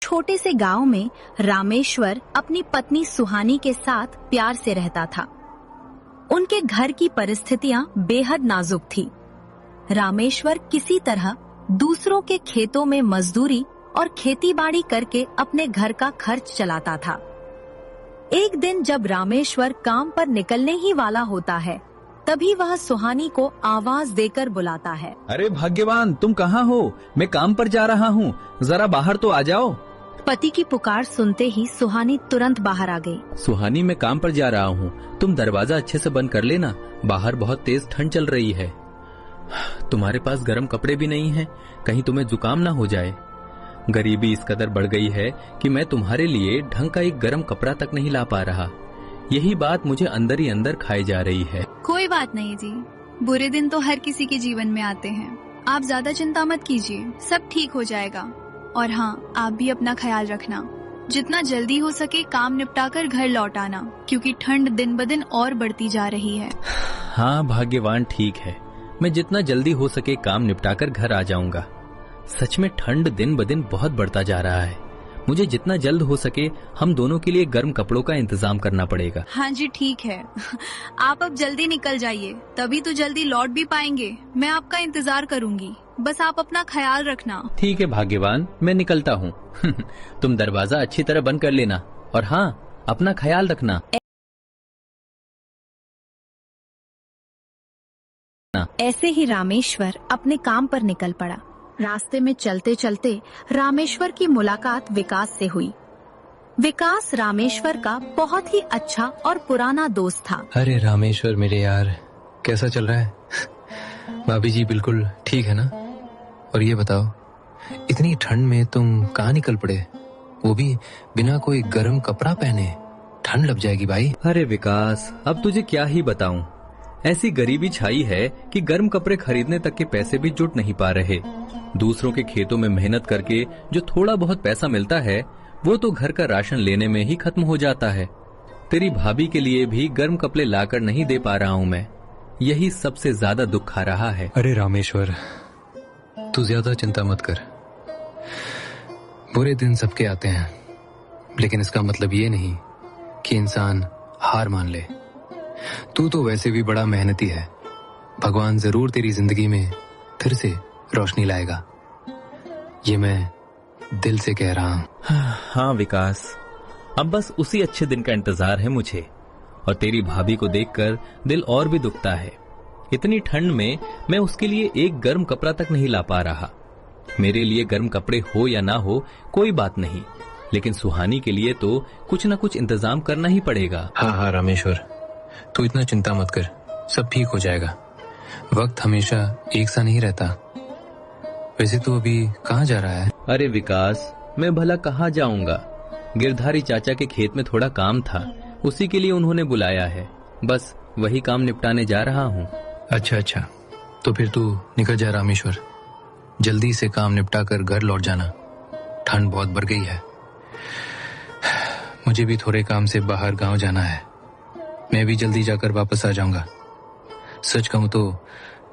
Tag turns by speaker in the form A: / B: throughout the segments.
A: छोटे से गांव में रामेश्वर अपनी पत्नी सुहानी के साथ प्यार से रहता था। उनके घर की परिस्थितियां बेहद नाजुक थी। रामेश्वर किसी तरह दूसरों के खेतों में मजदूरी और खेतीबाड़ी करके अपने घर का खर्च चलाता था। एक दिन जब रामेश्वर काम पर निकलने ही वाला होता है, तभी वह सुहानी को आवाज देकर बुलाता है।
B: अरे भाग्यवान, तुम कहाँ हो? मैं काम पर जा रहा हूँ, जरा बाहर तो आ जाओ।
A: पति की पुकार सुनते ही सुहानी तुरंत बाहर आ गई।
B: सुहानी, मैं काम पर जा रहा हूँ, तुम दरवाजा अच्छे से बंद कर लेना, बाहर बहुत तेज ठंड चल रही है। तुम्हारे पास गर्म कपड़े भी नहीं हैं, कहीं तुम्हें जुकाम ना हो जाए। गरीबी इस कदर बढ़ गई है कि मैं तुम्हारे लिए ढंग का एक गर्म कपड़ा तक नहीं ला पा रहा। यही बात मुझे अंदर ही अंदर खाई जा रही है।
C: कोई बात नहीं जी, बुरे दिन तो हर किसी के जीवन में आते हैं। आप ज्यादा चिंता मत कीजिए, सब ठीक हो जाएगा। और हाँ, आप भी अपना ख्याल रखना। जितना जल्दी हो सके काम निपटाकर घर लौट आना, क्योंकि ठंड दिन ब दिन और बढ़ती जा रही है।
B: हाँ भाग्यवान, ठीक है, मैं जितना जल्दी हो सके काम निपटाकर घर आ जाऊंगा। सच में ठंड दिन ब दिन बहुत बढ़ता जा रहा है। मुझे जितना जल्द हो सके हम दोनों के लिए गर्म कपड़ों का इंतजाम करना पड़ेगा।
C: हाँ जी, ठीक है। आप अब जल्दी निकल जाइए, तभी तो जल्दी लौट भी पाएंगे। मैं आपका इंतजार करूंगी, बस आप अपना ख्याल रखना।
B: ठीक है भाग्यवान, मैं निकलता हूँ। तुम दरवाजा अच्छी तरह बंद कर लेना, और हाँ, अपना ख्याल रखना।
A: ऐसे ही रामेश्वर अपने काम पर निकल पड़ा। रास्ते में चलते चलते रामेश्वर की मुलाकात विकास से हुई। विकास रामेश्वर का बहुत ही अच्छा और पुराना दोस्त था।
D: अरे रामेश्वर मेरे यार, कैसा चल रहा है? भाभी जी बिल्कुल ठीक है ना? और ये बताओ, इतनी ठंड में तुम कहाँ निकल पड़े, वो भी बिना कोई गर्म कपड़ा पहने? ठंड लग जाएगी भाई।
B: अरे विकास, अब तुझे क्या ही बताऊं। ऐसी गरीबी छाई है कि गर्म कपड़े खरीदने तक के पैसे भी जुट नहीं पा रहे। दूसरों के खेतों में मेहनत करके जो थोड़ा बहुत पैसा मिलता है, वो तो घर का राशन लेने में ही खत्म हो जाता है। तेरी भाभी के लिए भी गर्म कपड़े लाकर नहीं दे पा रहा हूँ मैं। यही सबसे ज्यादा दुख खा रहा है।
D: अरे रामेश्वर, तू ज्यादा चिंता मत कर। बुरे दिन सबके आते हैं, लेकिन इसका मतलब ये नहीं कि इंसान हार मान ले। तू तो वैसे भी बड़ा मेहनती है, भगवान जरूर तेरी जिंदगी में फिर से रोशनी लाएगा, ये मैं दिल से कह रहा हूँ।
B: हाँ विकास, अब बस उसी अच्छे दिन का इंतजार है मुझे। और तेरी भाभी को देखकर दिल और भी दुखता है। इतनी ठंड में मैं उसके लिए एक गर्म कपड़ा तक नहीं ला पा रहा। मेरे लिए गर्म कपड़े हो या ना हो कोई बात नहीं, लेकिन सुहानी के लिए तो कुछ न कुछ इंतजाम करना ही पड़ेगा।
D: हाँ रामेश्वर, तू इतना चिंता मत कर, सब ठीक हो जाएगा। वक्त हमेशा एक सा नहीं रहता। वैसे तू अभी कहाँ जा रहा है?
B: अरे विकास, मैं भला कहाँ जाऊंगा। गिरधारी चाचा के खेत में थोड़ा काम था, उसी के लिए उन्होंने बुलाया है। बस वही काम निपटाने जा रहा हूँ।
D: अच्छा, तो फिर तू निकल जा रामेश्वर, जल्दी से काम निपटा कर घर लौट जाना। ठंड बहुत बढ़ गई है। मुझे भी थोड़े काम से बाहर गांव जाना है, मैं भी जल्दी जाकर वापस आ जाऊंगा। सच कहूं तो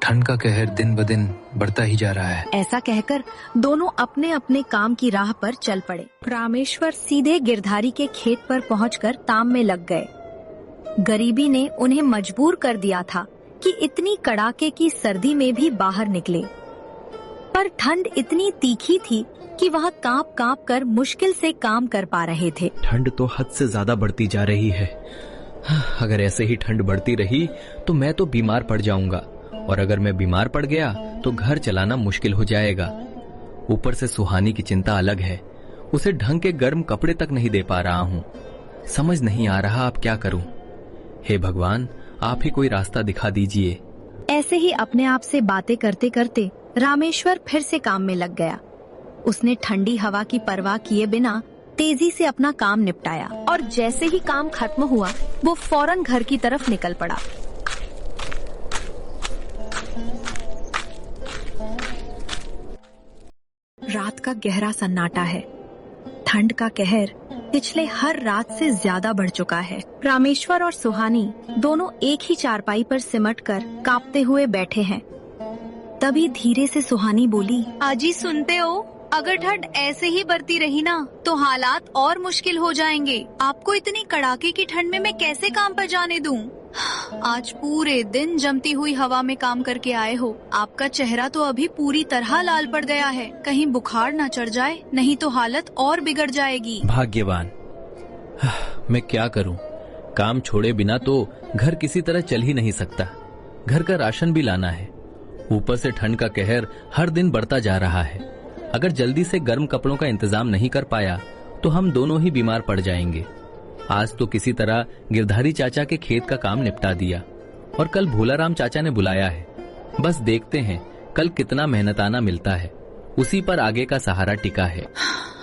D: ठंड का कहर दिन ब दिन बढ़ता ही जा रहा है।
A: ऐसा कहकर दोनों अपने अपने काम की राह पर चल पड़े। रामेश्वर सीधे गिरधारी के खेत पर पहुंचकर काम में लग गए। गरीबी ने उन्हें मजबूर कर दिया था कि इतनी कड़ाके की सर्दी में भी बाहर निकले, पर ठंड इतनी तीखी थी कि वह कांप कांप कर मुश्किल से काम कर पा रहे थे।
B: ठंड तो हद से ज्यादा बढ़ती जा रही है। अगर ऐसे ही ठंड बढ़ती रही तो मैं तो बीमार पड़ जाऊंगा, और अगर मैं बीमार पड़ गया तो घर चलाना मुश्किल हो जाएगा। ऊपर से सुहानी की चिंता अलग है, उसे ढंग के गर्म कपड़े तक नहीं दे पा रहा हूँ। समझ नहीं आ रहा अब क्या करूँ। हे भगवान, आप ही कोई रास्ता दिखा दीजिए।
A: ऐसे ही अपने आप से बातें करते करते रामेश्वर फिर से काम में लग गया। उसने ठंडी हवा की परवाह किए बिना तेजी से अपना काम निपटाया, और जैसे ही काम खत्म हुआ वो फौरन घर की तरफ निकल पड़ा। रात का गहरा सन्नाटा है। ठंड का कहर पिछले हर रात से ज्यादा बढ़ चुका है। रामेश्वर और सुहानी दोनों एक ही चारपाई पर सिमटकर कांपते हुए बैठे हैं। तभी धीरे से सुहानी बोली,
C: आजी सुनते हो, अगर ठंड ऐसे ही बढ़ती रही ना तो हालात और मुश्किल हो जाएंगे। आपको इतनी कड़ाके की ठंड में मैं कैसे काम पर जाने दूं? आज पूरे दिन जमती हुई हवा में काम करके आए हो। आपका चेहरा तो अभी पूरी तरह लाल पड़ गया है। कहीं बुखार ना चढ़ जाए, नहीं तो हालत और बिगड़ जाएगी।
B: भाग्यवान, मैं क्या करूं? काम छोड़े बिना तो घर किसी तरह चल ही नहीं सकता। घर का राशन भी लाना है। ऊपर से ठंड का कहर हर दिन बढ़ता जा रहा है। अगर जल्दी से गर्म कपड़ों का इंतजाम नहीं कर पाया तो हम दोनों ही बीमार पड़ जाएंगे। आज तो किसी तरह गिरधारी चाचा के खेत का काम निपटा दिया और कल भोलाराम चाचा ने बुलाया है। बस देखते हैं कल कितना मेहनताना मिलता है, उसी पर आगे का सहारा टिका है।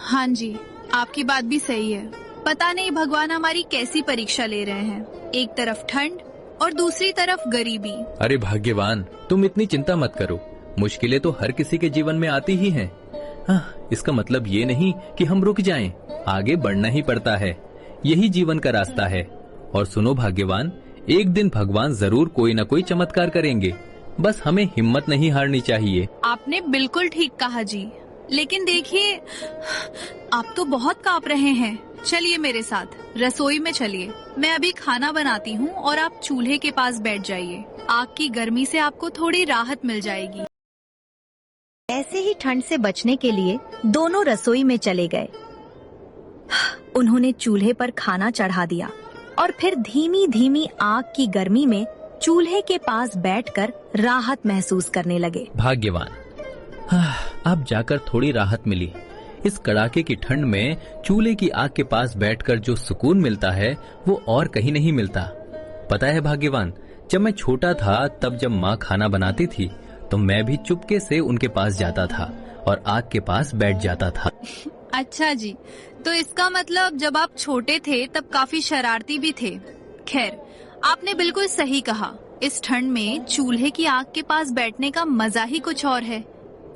C: हाँ जी, आपकी बात भी सही है। पता नहीं भगवान हमारी कैसी परीक्षा ले रहे हैं। एक तरफ ठंड और दूसरी तरफ गरीबी।
B: अरे भाग्यवान, तुम इतनी चिंता मत करो। मुश्किलें तो हर किसी के जीवन में आती ही हैं। इसका मतलब ये नहीं कि हम रुक जाएं, आगे बढ़ना ही पड़ता है। यही जीवन का रास्ता है। और सुनो भाग्यवान, एक दिन भगवान जरूर कोई न कोई चमत्कार करेंगे। बस हमें हिम्मत नहीं हारनी चाहिए।
C: आपने बिल्कुल ठीक कहा जी। लेकिन देखिए, आप तो बहुत कांप रहे हैं। चलिए मेरे साथ रसोई में चलिए। मैं अभी खाना बनाती हूँ और आप चूल्हे के पास बैठ जाइए। आग की गर्मी से आपको थोड़ी राहत मिल जाएगी।
A: ऐसे ही ठंड से बचने के लिए दोनों रसोई में चले गए। उन्होंने चूल्हे पर खाना चढ़ा दिया और फिर धीमी धीमी आग की गर्मी में चूल्हे के पास बैठकर राहत महसूस करने लगे।
B: भाग्यवान, अब जाकर थोड़ी राहत मिली। इस कड़ाके की ठंड में चूल्हे की आग के पास बैठकर जो सुकून मिलता है वो और कहीं नहीं मिलता। पता है भाग्यवान, जब मैं छोटा था तब जब माँ खाना बनाती थी तो मैं भी चुपके से उनके पास जाता था और आग के पास बैठ जाता था।
C: अच्छा जी, तो इसका मतलब जब आप छोटे थे तब काफी शरारती भी थे। खैर, आपने बिल्कुल सही कहा। इस ठंड में चूल्हे की आग के पास बैठने का मजा ही कुछ और है।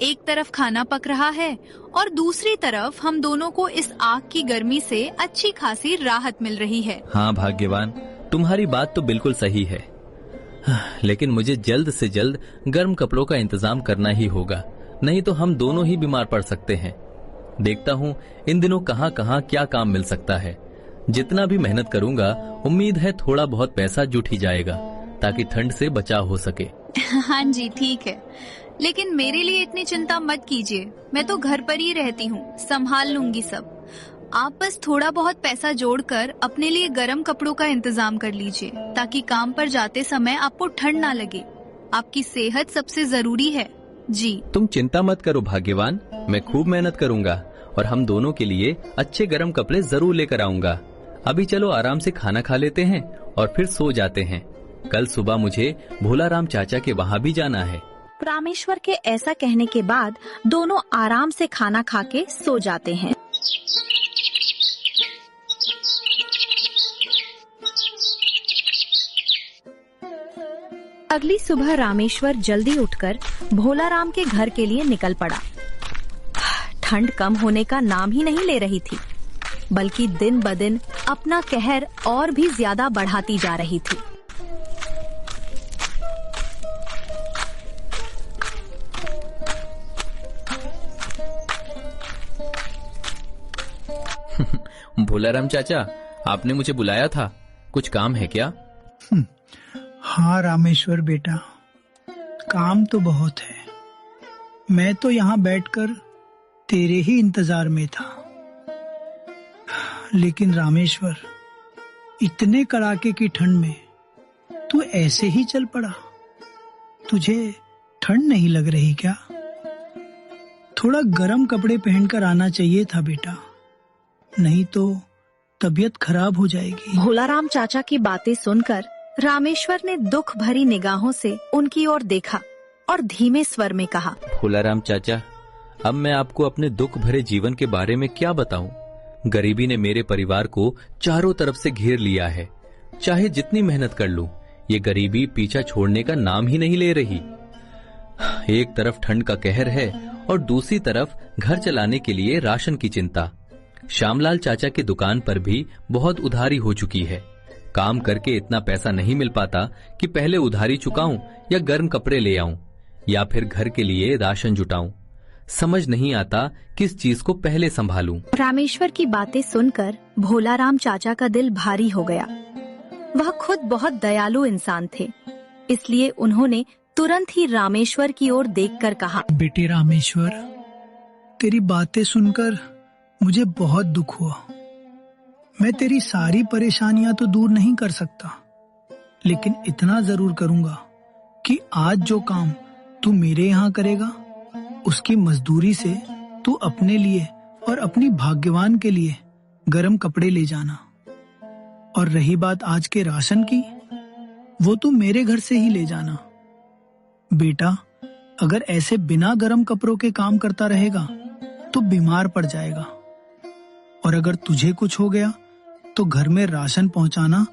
C: एक तरफ खाना पक रहा है और दूसरी तरफ हम दोनों को इस आग की गर्मी से अच्छी खासी राहत मिल रही है।
B: हाँ भाग्यवान, तुम्हारी बात तो बिल्कुल सही है। लेकिन मुझे जल्द से जल्द गर्म कपड़ों का इंतजाम करना ही होगा, नहीं तो हम दोनों ही बीमार पड़ सकते हैं। देखता हूँ इन दिनों कहाँ कहाँ क्या काम मिल सकता है। जितना भी मेहनत करूँगा उम्मीद है थोड़ा बहुत पैसा जुट ही जाएगा ताकि ठंड से बचाव हो सके।
C: हाँ जी, ठीक है। लेकिन मेरे लिए इतनी चिंता मत कीजिए। मैं तो घर पर ही रहती हूँ, संभाल लूंगी सब। आप बस थोड़ा बहुत पैसा जोड़कर अपने लिए गर्म कपड़ों का इंतजाम कर लीजिए ताकि काम पर जाते समय आपको ठंड ना लगे। आपकी सेहत सबसे जरूरी है जी।
B: तुम चिंता मत करो भाग्यवान, मैं खूब मेहनत करूंगा और हम दोनों के लिए अच्छे गर्म कपड़े जरूर लेकर आऊंगा। अभी चलो आराम से खाना खा लेते हैं और फिर सो जाते हैं। कल सुबह मुझे भोलाराम चाचा के वहाँ भी जाना है।
A: रामेश्वर के ऐसा कहने के बाद दोनों आराम से खाना खा के सो जाते हैं। अगली सुबह रामेश्वर जल्दी उठकर भोलाराम के घर के लिए निकल पड़ा। ठंड कम होने का नाम ही नहीं ले रही थी, बल्कि दिन ब दिन अपना कहर और भी ज्यादा बढ़ाती जा रही थी।
B: भोलाराम चाचा, आपने मुझे बुलाया था, कुछ काम है क्या?
E: हाँ रामेश्वर बेटा, काम तो बहुत है। मैं तो यहाँ बैठकर तेरे ही इंतजार में था। लेकिन रामेश्वर, इतने कड़ाके की ठंड में तू ऐसे ही चल पड़ा। तुझे ठंड नहीं लग रही क्या? थोड़ा गर्म कपड़े पहनकर आना चाहिए था बेटा, नहीं तो तबीयत खराब हो जाएगी।
A: भोलाराम चाचा की बातें सुनकर रामेश्वर ने दुख भरी निगाहों से उनकी ओर देखा और धीमे स्वर में कहा,
B: भोलाराम चाचा, अब मैं आपको अपने दुख भरे जीवन के बारे में क्या बताऊं? गरीबी ने मेरे परिवार को चारों तरफ से घेर लिया है। चाहे जितनी मेहनत कर लूं, ये गरीबी पीछा छोड़ने का नाम ही नहीं ले रही। एक तरफ ठंड का कहर है और दूसरी तरफ घर चलाने के लिए राशन की चिंता। श्यामलाल चाचा की दुकान पर भी बहुत उधारी हो चुकी है। काम करके इतना पैसा नहीं मिल पाता कि पहले उधारी चुकाऊं या गर्म कपड़े ले आऊं या फिर घर के लिए राशन जुटाऊं। समझ नहीं आता किस चीज को पहले संभालूं।
A: रामेश्वर की बातें सुनकर भोलाराम चाचा का दिल भारी हो गया। वह खुद बहुत दयालु इंसान थे, इसलिए उन्होंने तुरंत ही रामेश्वर की ओर देखकर कहा,
E: बेटे रामेश्वर, तेरी बातें सुनकर मुझे बहुत दुख हुआ। मैं तेरी सारी परेशानियां तो दूर नहीं कर सकता, लेकिन इतना जरूर करूंगा कि आज जो काम तू मेरे यहाँ करेगा, उसकी मजदूरी से तू अपने लिए और अपनी भाग्यवान के लिए गर्म कपड़े ले जाना। और रही बात आज के राशन की, वो तू मेरे घर से ही ले जाना। बेटा, अगर ऐसे बिना गर्म कपड़ों के काम करता रहेगा तो बीमार पड़ जाएगा, और अगर तुझे कुछ हो गया तो घर में राशन पहुंचाना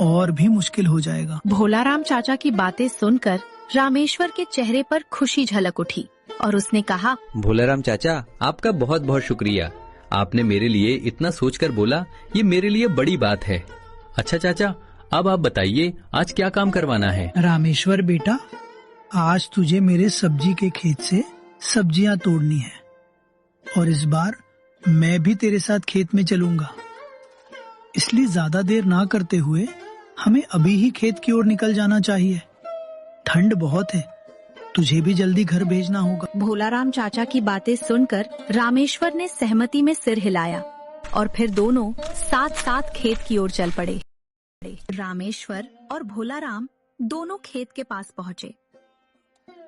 E: और भी मुश्किल हो जाएगा।
A: भोलाराम चाचा की बातें सुनकर रामेश्वर के चेहरे पर खुशी झलक उठी और उसने कहा,
B: भोलाराम चाचा, आपका बहुत बहुत शुक्रिया। आपने मेरे लिए इतना सोचकर बोला, ये मेरे लिए बड़ी बात है। अच्छा चाचा, अब आप बताइए आज क्या काम करवाना है।
E: रामेश्वर बेटा, आज तुझे मेरे सब्जी के खेत से सब्जियां तोड़नी है, और इस बार मैं भी तेरे साथ खेत में चलूंगा। इसलिए ज्यादा देर ना करते हुए हमें अभी ही खेत की ओर निकल जाना चाहिए। ठंड बहुत है, तुझे भी जल्दी घर भेजना होगा।
A: भोलाराम चाचा की बातें सुनकर रामेश्वर ने सहमति में सिर हिलाया और फिर दोनों साथ साथ खेत की ओर चल पड़े। रामेश्वर और भोलाराम दोनों खेत के पास पहुँचे।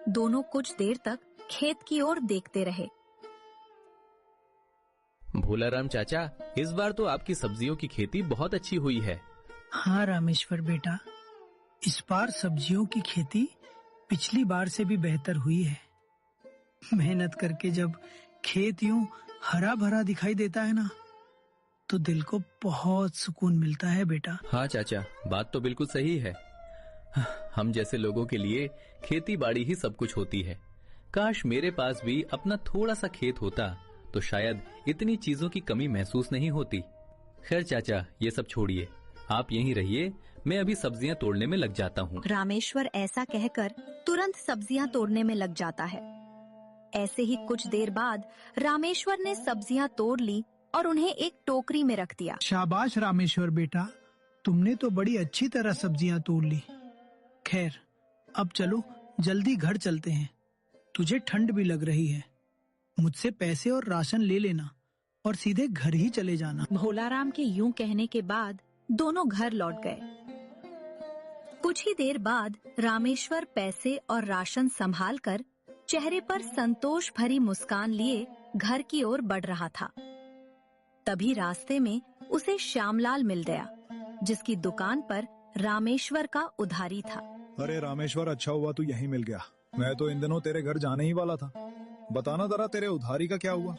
A: दोनों कुछ देर तक खेत की ओर देखते रहे।
B: भोलाराम चाचा, इस बार तो आपकी सब्जियों की खेती बहुत अच्छी हुई है।
E: हाँ रामेश्वर बेटा, इस बार सब्जियों की खेती पिछली बार से भी बेहतर हुई है। मेहनत करके जब खेत यूं हरा भरा दिखाई देता है ना, तो दिल को बहुत सुकून मिलता है बेटा।
B: हाँ चाचा, बात तो बिल्कुल सही है। हम जैसे लोगों के लिए खेती बाड़ी ही सब कुछ होती है। काश मेरे पास भी अपना थोड़ा सा खेत होता तो शायद इतनी चीजों की कमी महसूस नहीं होती। खैर चाचा, ये सब छोड़िए, आप यहीं रहिए, मैं अभी सब्जियां तोड़ने में लग जाता हूँ।
A: रामेश्वर ऐसा कहकर तुरंत सब्जियां तोड़ने में लग जाता है। ऐसे ही कुछ देर बाद रामेश्वर ने सब्जियां तोड़ ली और उन्हें एक टोकरी में रख दिया।
E: शाबाश रामेश्वर बेटा, तुमने तो बड़ी अच्छी तरह सब्जियां तोड़ ली। खैर, अब चलो जल्दी घर चलते हैं। तुझे ठंड भी लग रही है। मुझसे पैसे और राशन ले लेना और सीधे घर ही चले जाना।
A: भोलाराम के यूं कहने के बाद दोनों घर लौट गए। कुछ ही देर बाद रामेश्वर पैसे और राशन संभालकर चेहरे पर संतोष भरी मुस्कान लिए घर की ओर बढ़ रहा था। तभी रास्ते में उसे श्यामलाल मिल गया, जिसकी दुकान पर रामेश्वर का उधारी था।
F: अरे रामेश्वर, अच्छा हुआ तू यहीं मिल गया। मैं तो इन दिनों तेरे घर जाने ही वाला था। बताना जरा, तेरे उधारी का क्या हुआ?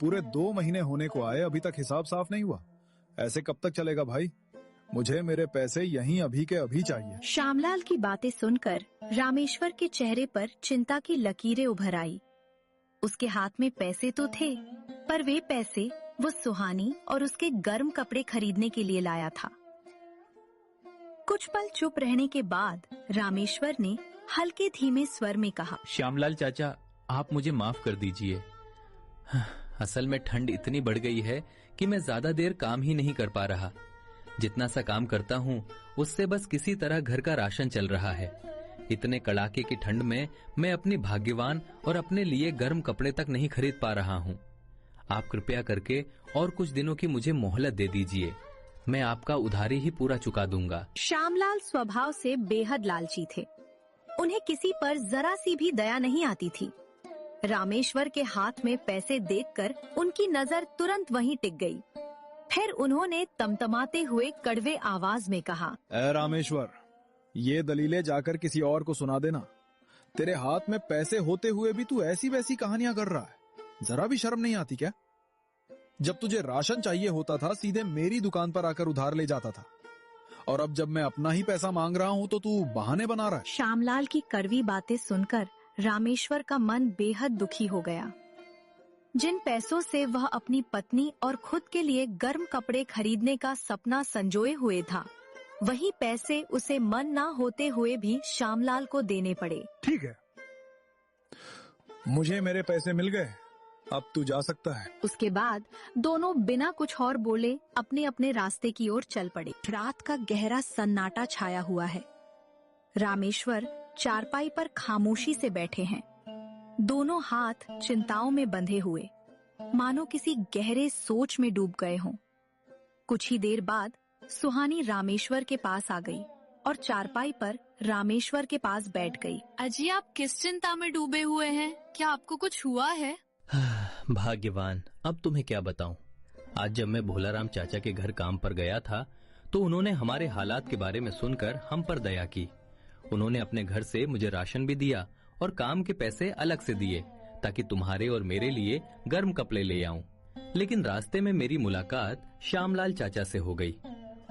F: पूरे 2 महीने होने को आए, अभी तक हिसाब साफ नहीं हुआ। ऐसे कब तक चलेगा भाई? मुझे मेरे पैसे यहीं अभी के अभी चाहिए।
A: श्यामलाल की बातें सुनकर रामेश्वर के चेहरे पर चिंता की लकीरें उभर आई। उसके हाथ में पैसे तो थे, पर वे पैसे वो सुहानी और उसके गर्म कपड़े खरीदने के लिए लाया था। कुछ पल चुप रहने के बाद रामेश्वर ने हल्के धीमे स्वर में कहा,
B: श्यामलाल चाचा, आप मुझे माफ कर दीजिए। असल में ठंड इतनी बढ़ गई है कि मैं ज्यादा देर काम ही नहीं कर पा रहा। जितना सा काम करता हूँ उससे बस किसी तरह घर का राशन चल रहा है। इतने कड़ाके की ठंड में मैं अपनी भाग्यवान और अपने लिए गर्म कपड़े तक नहीं खरीद पा रहा हूँ। आप कृपया करके और कुछ दिनों की मुझे मोहलत दे दीजिए। मैं आपका उधारी ही पूरा चुका दूंगा।
A: श्यामलाल स्वभाव से बेहद लालची थे। उन्हें किसी पर जरा सी भी दया नहीं आती थी। रामेश्वर के हाथ में पैसे देखकर उनकी नजर तुरंत वहीं टिक गई। फिर उन्होंने तमतमाते हुए कड़वे आवाज में कहा,
F: ए रामेश्वर, ये दलीलें जाकर किसी और को सुना देना। तेरे हाथ में पैसे होते हुए भी तू ऐसी वैसी कहानियां कर रहा है। जरा भी शर्म नहीं आती क्या? जब तुझे राशन चाहिए होता था, सीधे मेरी दुकान पर आकर उधार ले जाता था, और अब जब मैं अपना ही पैसा मांग रहा हूँ तो तू बहाने बना रहा है।
A: श्यामलाल की कड़वी बातें सुनकर रामेश्वर का मन बेहद दुखी हो गया। जिन पैसों से वह अपनी पत्नी और खुद के लिए गर्म कपड़े खरीदने का सपना संजोए हुए था, वही पैसे उसे मन ना होते हुए भी श्यामलाल को देने पड़े।
F: ठीक है, मुझे मेरे पैसे मिल गए, अब तू जा सकता है।
A: उसके बाद दोनों बिना कुछ और बोले अपने अपने रास्ते की ओर चल पड़े। रात का गहरा सन्नाटा छाया हुआ है। रामेश्वर चारपाई पर खामोशी से बैठे हैं, दोनों हाथ चिंताओं में बंधे हुए, मानो किसी गहरे सोच में डूब गए हों। कुछ ही देर बाद सुहानी रामेश्वर के पास आ गई और चारपाई पर रामेश्वर के पास बैठ गई।
C: अजी, आप किस चिंता में डूबे हुए हैं? क्या आपको कुछ हुआ है?
B: भाग्यवान, अब तुम्हें क्या बताऊं। आज जब मैं भोलाराम चाचा के घर काम पर गया था तो उन्होंने हमारे हालात के बारे में सुनकर हम पर दया की। उन्होंने अपने घर से मुझे राशन भी दिया और काम के पैसे अलग से दिए ताकि तुम्हारे और मेरे लिए गर्म कपड़े ले आऊं। लेकिन रास्ते में मेरी मुलाकात श्यामलाल चाचा से हो गई।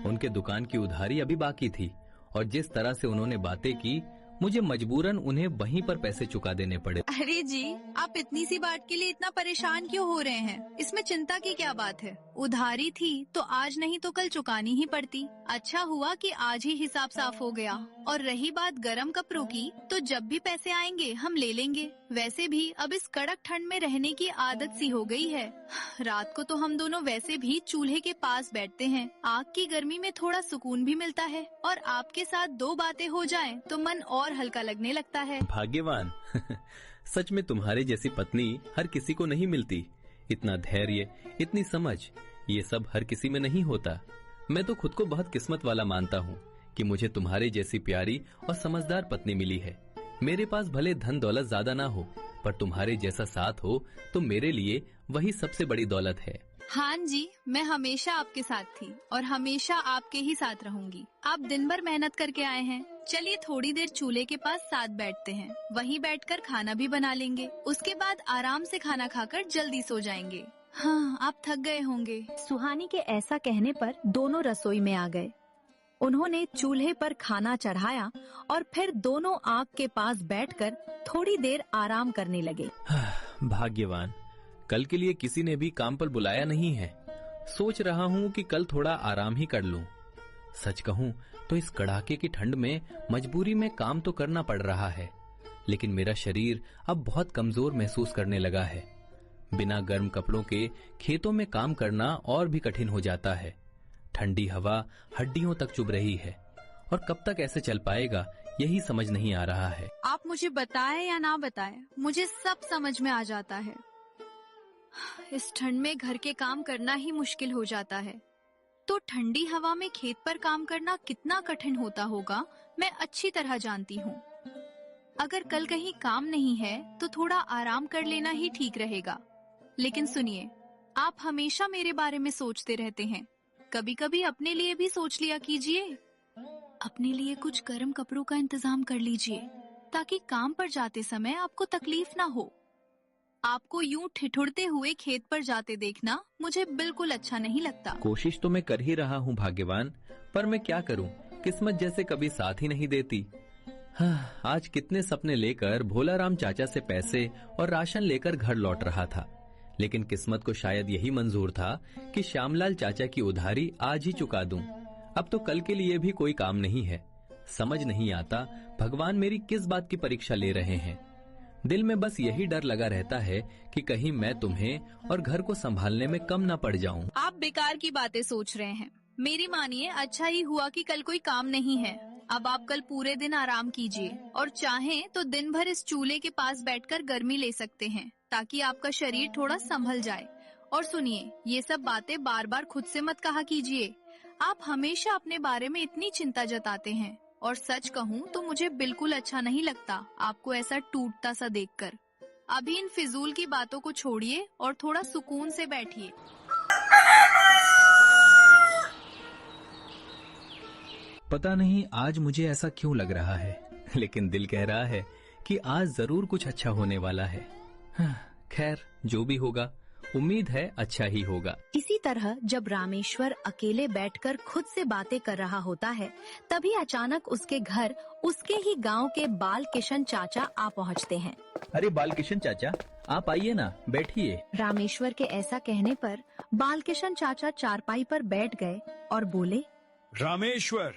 B: उनके दुकान की उधारी अभी बाकी थी और जिस तरह से उन्होंने बातें की, मुझे मजबूरन उन्हें वहीं पर पैसे चुका देने पड़े।
C: अरे जी, आप इतनी सी बात के लिए इतना परेशान क्यों हो रहे हैं? इसमें चिंता की क्या बात है? उधारी थी तो आज नहीं तो कल चुकानी ही पड़ती। अच्छा हुआ कि आज ही हिसाब साफ हो गया। और रही बात गरम कपड़ों की, तो जब भी पैसे आएंगे हम ले लेंगे। वैसे भी अब इस कड़क ठंड में रहने की आदत सी हो गई है। रात को तो हम दोनों वैसे भी चूल्हे के पास बैठते हैं। आग की गर्मी में थोड़ा सुकून भी मिलता है और आपके साथ दो बातें हो जाएं तो मन और हल्का लगने लगता है।
B: भाग्यवान, सच में तुम्हारे जैसी पत्नी हर किसी को नहीं मिलती। इतना धैर्य, इतनी समझ, ये सब हर किसी में नहीं होता। मैं तो खुद को बहुत किस्मत वाला मानता हूँ कि मुझे तुम्हारे जैसी प्यारी और समझदार पत्नी मिली है। मेरे पास भले धन दौलत ज्यादा ना हो, पर तुम्हारे जैसा साथ हो तो मेरे लिए वही सबसे बड़ी दौलत है।
C: हाँ जी, मैं हमेशा आपके साथ थी और हमेशा आपके ही साथ रहूंगी। आप दिन भर मेहनत करके आए हैं। चलिए थोड़ी देर चूल्हे के पास साथ बैठते हैं। वहीं बैठकर खाना भी बना लेंगे। उसके बाद आराम से खाना खाकर जल्दी सो जाएंगे। हाँ, आप थक गए होंगे।
A: सुहानी के ऐसा कहने पर दोनों रसोई में आ गए। उन्होंने चूल्हे पर खाना चढ़ाया और फिर दोनों आग के पास बैठकर थोड़ी देर आराम करने लगे।
B: भाग्यवान, कल के लिए किसी ने भी काम पर बुलाया नहीं है। सोच रहा हूँ कि कल थोड़ा आराम ही कर लूं। सच कहूँ तो इस कड़ाके की ठंड में मजबूरी में काम तो करना पड़ रहा है, लेकिन मेरा शरीर अब बहुत कमजोर महसूस करने लगा है। बिना गर्म कपड़ों के खेतों में काम करना और भी कठिन हो जाता है। ठंडी हवा हड्डियों तक चुभ रही है और कब तक ऐसे चल पाएगा यही समझ नहीं आ रहा है।
C: आप मुझे बताएं या ना बताएं, मुझे सब समझ में आ जाता है। इस ठंड में घर के काम करना ही मुश्किल हो जाता है, तो ठंडी हवा में खेत पर काम करना कितना कठिन होता होगा मैं अच्छी तरह जानती हूँ। अगर कल कहीं काम नहीं है तो थोड़ा आराम कर लेना ही ठीक रहेगा। लेकिन सुनिए, आप हमेशा मेरे बारे में सोचते रहते हैं। कभी कभी अपने लिए भी सोच लिया कीजिए। अपने लिए कुछ गर्म कपड़ों का इंतजाम कर लीजिए ताकि काम पर जाते समय आपको तकलीफ ना हो। आपको यूं ठिठुरते हुए खेत पर जाते देखना मुझे बिल्कुल अच्छा नहीं लगता।
B: कोशिश तो मैं कर ही रहा हूँ भाग्यवान, पर मैं क्या करूँ, किस्मत जैसे कभी साथ ही नहीं देती। हाँ, आज कितने सपने लेकर भोलाराम चाचा से पैसे और राशन लेकर घर लौट रहा था, लेकिन किस्मत को शायद यही मंजूर था कि श्यामलाल चाचा की उधारी आज ही चुका दूं। अब तो कल के लिए भी कोई काम नहीं है। समझ नहीं आता भगवान मेरी किस बात की परीक्षा ले रहे हैं। दिल में बस यही डर लगा रहता है कि कहीं मैं तुम्हें और घर को संभालने में कम न पड़ जाऊं।
C: आप बेकार की बातें सोच रहे हैं। मेरी मानिए, अच्छा ही हुआ कि कल कोई काम नहीं है। अब आप कल पूरे दिन आराम कीजिए और चाहें तो दिन भर इस चूल्हे के पास बैठकर गर्मी ले सकते हैं ताकि आपका शरीर थोड़ा संभल जाए। और सुनिए, ये सब बातें बार बार खुद से मत कहा कीजिए। आप हमेशा अपने बारे में इतनी चिंता जताते हैं और सच कहूँ तो मुझे बिल्कुल अच्छा नहीं लगता आपको ऐसा टूटता सा देखकर। अभी इन फिजूल की बातों को छोड़िए और थोड़ा सुकून से बैठिए।
B: पता नहीं आज मुझे ऐसा क्यों लग रहा है, लेकिन दिल कह रहा है कि आज जरूर कुछ अच्छा होने वाला है। खैर, जो भी होगा उम्मीद है अच्छा ही होगा।
A: इसी तरह जब रामेश्वर अकेले बैठकर खुद से बातें कर रहा होता है, तभी अचानक उसके घर उसके ही गांव के बाल किशन चाचा आ पहुंचते हैं।
B: अरे बाल किशन चाचा, आप आइए ना, बैठिए।
A: रामेश्वर के ऐसा कहने पर बाल किशन चाचा चारपाई पर बैठ गए और बोले,
F: रामेश्वर,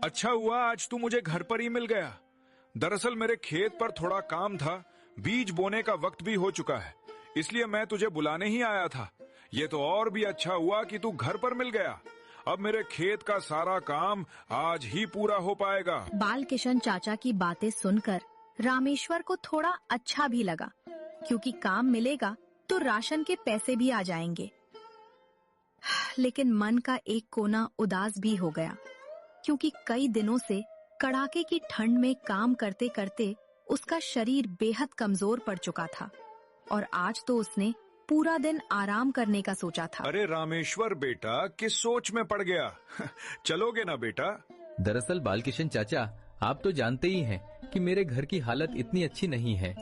F: अच्छा हुआ आज तू मुझे घर पर ही मिल गया। दरअसल मेरे खेत पर थोड़ा काम था, बीज बोने का वक्त भी हो चुका है,
G: इसलिए मैं तुझे बुलाने ही आया था। ये तो और भी अच्छा हुआ कि तू घर पर मिल गया। अब मेरे खेत का सारा काम आज ही पूरा हो पाएगा।
A: बालकिशन चाचा की बातें सुनकर रामेश्वर को थोड़ा अच्छा भी लगा, क्योंकि काम मिलेगा तो राशन के पैसे भी आ जाएंगे। लेकिन मन का एक कोना उदास भी हो गया, क्योंकि कई दिनों से कड़ाके की ठंड में काम करते करते उसका शरीर बेहद कमजोर पड़ चुका था और आज तो उसने पूरा दिन आराम करने का सोचा था।
G: अरे रामेश्वर बेटा, किस सोच में पड़ गया? चलोगे ना बेटा?
B: दरअसल बालकिशन चाचा, आप तो जानते ही हैं कि मेरे घर की हालत इतनी अच्छी नहीं है।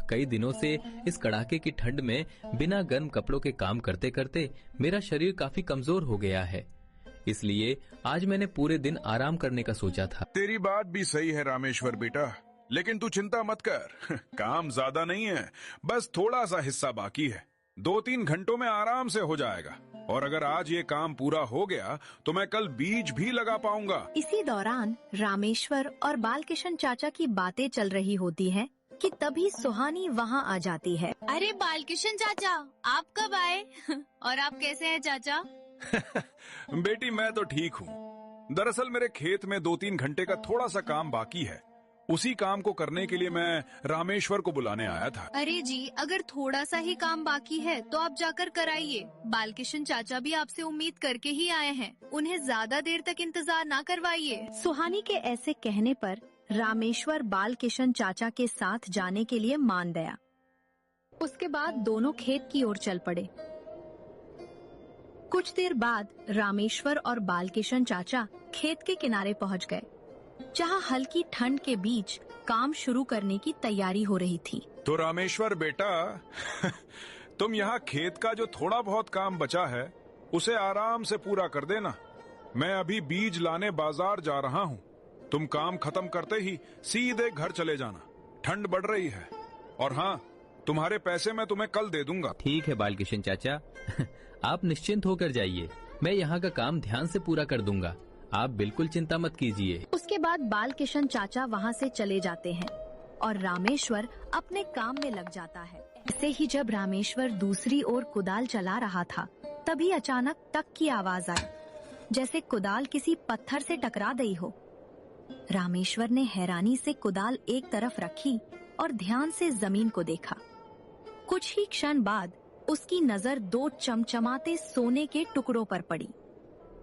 B: कई दिनों से इस कड़ाके की ठंड में बिना गर्म कपड़ों के काम करते करते मेरा शरीर काफी कमजोर हो गया है, इसलिए आज मैंने पूरे दिन आराम करने का सोचा था।
G: तेरी बात भी सही है रामेश्वर बेटा, लेकिन तू चिंता मत कर। काम ज्यादा नहीं है, बस थोड़ा सा हिस्सा बाकी है। 2-3 घंटों में आराम से हो जाएगा। और अगर आज ये काम पूरा हो गया तो मैं कल बीज भी लगा पाऊंगा।
A: इसी दौरान रामेश्वर और बालकिशन चाचा की बातें चल रही होती हैं कि तभी सुहानी वहाँ आ जाती है।
C: अरे बालकिशन चाचा, आप कब आए? और आप कैसे हैं चाचा?
G: बेटी, मैं तो ठीक हूँ। दरअसल मेरे खेत में 2-3 घंटे का थोड़ा सा काम बाकी है। उसी काम को करने के लिए मैं रामेश्वर को बुलाने आया था।
C: अरे जी, अगर थोड़ा सा ही काम बाकी है तो आप जाकर कराइए। बालकिशन चाचा भी आपसे उम्मीद करके ही आए हैं, उन्हें ज्यादा देर तक इंतजार ना करवाइए।
A: सुहानी के ऐसे कहने पर रामेश्वर बालकिशन चाचा के साथ जाने के लिए मान गया। उसके बाद दोनों खेत की ओर चल पड़े। कुछ देर बाद रामेश्वर और बालकिशन चाचा खेत के किनारे पहुंच गए, जहां हल्की ठंड के बीच काम शुरू करने की तैयारी हो रही थी।
G: तो रामेश्वर बेटा, तुम यहाँ खेत का जो थोड़ा बहुत काम बचा है उसे आराम से पूरा कर देना। मैं अभी बीज लाने बाजार जा रहा हूँ। तुम काम खत्म करते ही सीधे घर चले जाना। ठंड बढ़ रही है। और हाँ, तुम्हारे पैसे मैं तुम्हें कल दे दूंगा।
B: ठीक है बालकिशन चाचा, आप निश्चिंत होकर जाइए। मैं यहाँ का काम ध्यान से पूरा कर दूंगा, आप बिल्कुल चिंता मत कीजिए।
A: उसके बाद बालकिशन चाचा वहाँ से चले जाते हैं और रामेश्वर अपने काम में लग जाता है। ऐसे ही जब रामेश्वर दूसरी ओर कुदाल चला रहा था, तभी अचानक टक की आवाज आई, जैसे कुदाल किसी पत्थर से टकरा गई हो। रामेश्वर ने हैरानी से कुदाल एक तरफ रखी और ध्यान से जमीन को देखा। कुछ ही क्षण बाद उसकी नजर 2 चमचमाते सोने के टुकड़ों पर पड़ी।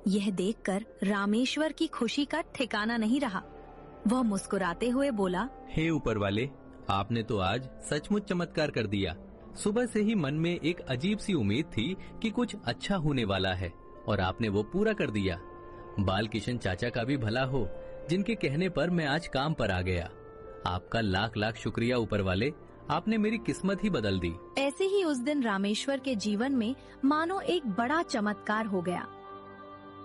A: यह देखकर रामेश्वर की खुशी का ठिकाना नहीं रहा। वह मुस्कुराते हुए बोला,
B: हे ऊपर वाले, आपने तो आज सचमुच चमत्कार कर दिया। सुबह से ही मन में एक अजीब सी उम्मीद थी कि कुछ अच्छा होने वाला है और आपने वो पूरा कर दिया। बालकिशन चाचा का भी भला हो, जिनके कहने पर मैं आज काम पर आ गया। आपका लाख लाख शुक्रिया ऊपर वाले, आपने मेरी किस्मत ही बदल दी।
A: ऐसे ही उस दिन रामेश्वर के जीवन में मानो एक बड़ा चमत्कार हो गया।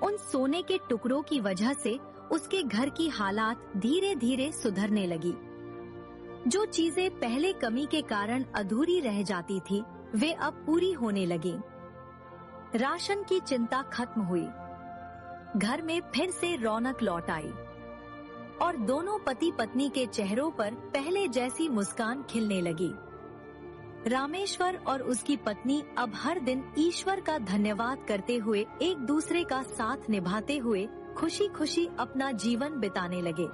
A: उन सोने के टुकड़ों की वजह से उसके घर की हालात धीरे धीरे सुधरने लगी। जो चीजें पहले कमी के कारण अधूरी रह जाती थी, वे अब पूरी होने लगी। राशन की चिंता खत्म हुई, घर में फिर से रौनक लौट आई और दोनों पति पत्नी के चेहरों पर पहले जैसी मुस्कान खिलने लगी। रामेश्वर और उसकी पत्नी अब हर दिन ईश्वर का धन्यवाद करते हुए एक दूसरे का साथ निभाते हुए खुशी खुशी अपना जीवन बिताने लगे।